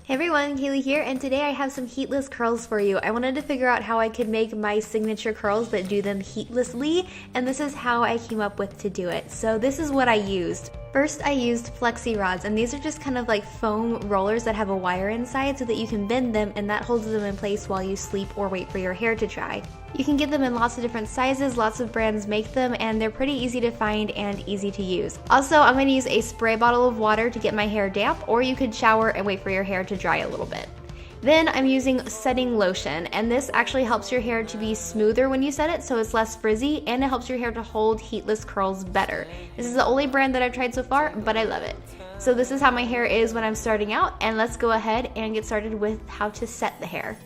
Hey everyone, Kaylee here, and today I have some heatless curls for you. I wanted to figure out how I could make my signature curls but do them heatlessly, and this is how I came up with to do it. So this is what I used. First, I used flexi rods, and these are just kind of like foam rollers that have a wire inside so that you can bend them and that holds them in place while you sleep or wait for your hair to dry. You can get them in lots of different sizes, lots of brands make them, and they're pretty easy to find and easy to use. Also, I'm going to use a spray bottle of water to get my hair damp, or you could shower and wait for your hair to dry a little bit. Then I'm using setting lotion, and this actually helps your hair to be smoother when you set it, so it's less frizzy, and it helps your hair to hold heatless curls better. This is the only brand that I've tried so far, but I love it. So this is how my hair is when I'm starting out, and let's go ahead and get started with how to set the hair.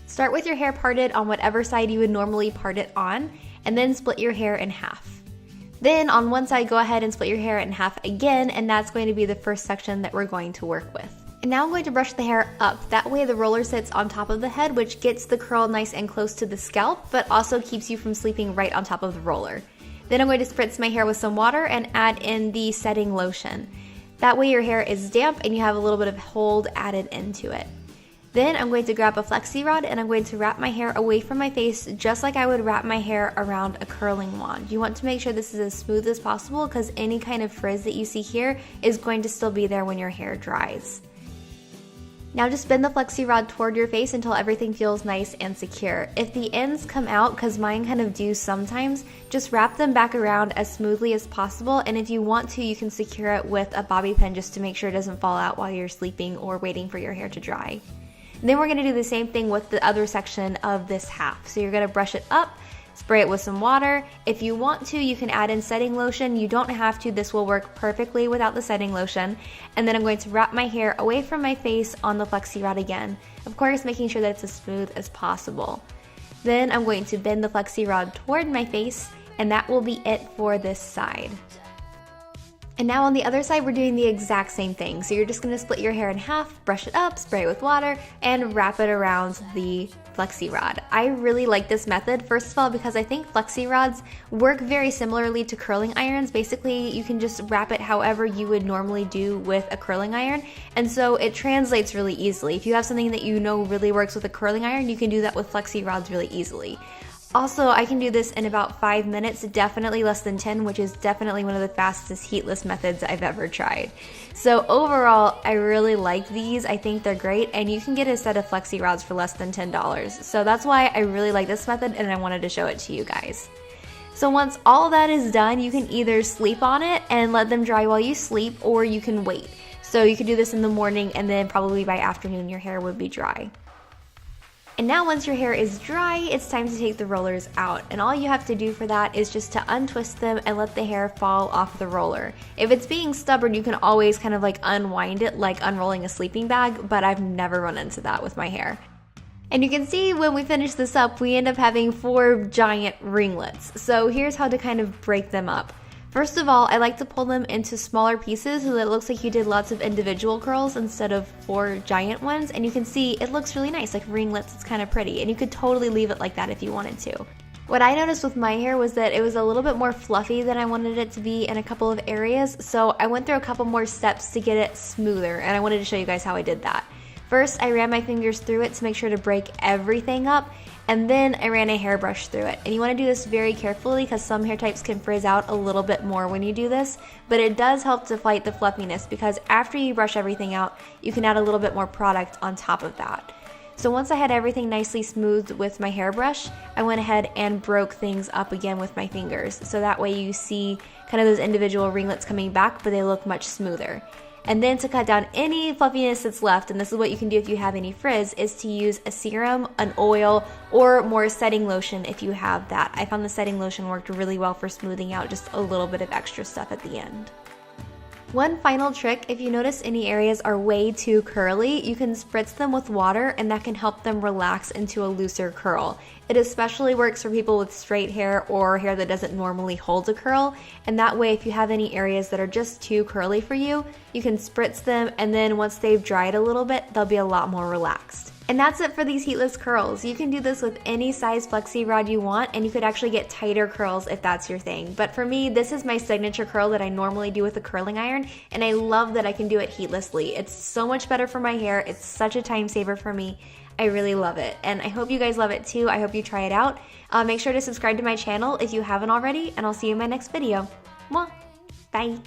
Start with your hair parted on whatever side you would normally part it on, and then split your hair in half. Then on one side, go ahead and split your hair in half again, and that's going to be the first section that we're going to work with. And now I'm going to brush the hair up. That way the roller sits on top of the head, which gets the curl nice and close to the scalp, but also keeps you from sleeping right on top of the roller. Then I'm going to spritz my hair with some water and add in the setting lotion. That way your hair is damp and you have a little bit of hold added into it. Then I'm going to grab a flexi rod and I'm going to wrap my hair away from my face just like I would wrap my hair around a curling wand. You want to make sure this is as smooth as possible because any kind of frizz that you see here is going to still be there when your hair dries. Now just bend the flexi rod toward your face until everything feels nice and secure. If the ends come out, because mine kind of do sometimes, just wrap them back around as smoothly as possible, and if you want to, you can secure it with a bobby pin just to make sure it doesn't fall out while you're sleeping or waiting for your hair to dry. Then we're going to do the same thing with the other section of this half. So you're going to brush it up, spray it with some water. If you want to, you can add in setting lotion. You don't have to. This will work perfectly without the setting lotion. And then I'm going to wrap my hair away from my face on the flexi rod again. Of course, making sure that it's as smooth as possible. Then I'm going to bend the flexi rod toward my face, and that will be it for this side. And now on the other side, we're doing the exact same thing. So you're just gonna split your hair in half, brush it up, spray it with water, and wrap it around the flexi rod. I really like this method, first of all, because I think flexi rods work very similarly to curling irons. Basically, you can just wrap it however you would normally do with a curling iron, and so it translates really easily. If you have something that you know really works with a curling iron, you can do that with flexi rods really easily. Also, I can do this in about 5 minutes, definitely less than 10, which is definitely one of the fastest heatless methods I've ever tried. So overall, I really like these. I think they're great, and you can get a set of flexi rods for less than $10. So that's why I really like this method, and I wanted to show it to you guys. So once all that is done, you can either sleep on it and let them dry while you sleep, or you can wait. So you could do this in the morning, and then probably by afternoon your hair would be dry. And now once your hair is dry, it's time to take the rollers out. And all you have to do for that is just to untwist them and let the hair fall off the roller. If it's being stubborn, you can always kind of like unwind it like unrolling a sleeping bag, but I've never run into that with my hair. And you can see when we finish this up, we end up having 4 giant ringlets. So here's how to kind of break them up. First of all, I like to pull them into smaller pieces so that it looks like you did lots of individual curls instead of 4 giant ones, and you can see it looks really nice, like ringlets. It's kind of pretty, and you could totally leave it like that if you wanted to. What I noticed with my hair was that it was a little bit more fluffy than I wanted it to be in a couple of areas, so I went through a couple more steps to get it smoother, and I wanted to show you guys how I did that. First, I ran my fingers through it to make sure to break everything up, and then I ran a hairbrush through it. And you want to do this very carefully because some hair types can frizz out a little bit more when you do this, but it does help to fight the fluffiness because after you brush everything out, you can add a little bit more product on top of that. So once I had everything nicely smoothed with my hairbrush, I went ahead and broke things up again with my fingers. So that way you see kind of those individual ringlets coming back, but they look much smoother. And then to cut down any fluffiness that's left, and this is what you can do if you have any frizz, is to use a serum, an oil, or more setting lotion if you have that. I found the setting lotion worked really well for smoothing out just a little bit of extra stuff at the end. One final trick, if you notice any areas are way too curly, you can spritz them with water and that can help them relax into a looser curl. It especially works for people with straight hair or hair that doesn't normally hold a curl, and that way if you have any areas that are just too curly for you, You can spritz them, and then once they've dried a little bit, they'll be a lot more relaxed. And that's it for these heatless curls. You can do this with any size flexi rod you want, and you could actually get tighter curls if that's your thing. But for me, this is my signature curl that I normally do with a curling iron, and I love that I can do it heatlessly. It's so much better for my hair. It's such a time saver for me. I really love it, and I hope you guys love it too. I hope you try it out. Make sure to subscribe to my channel if you haven't already, and I'll see you in my next video. Mwah! Bye!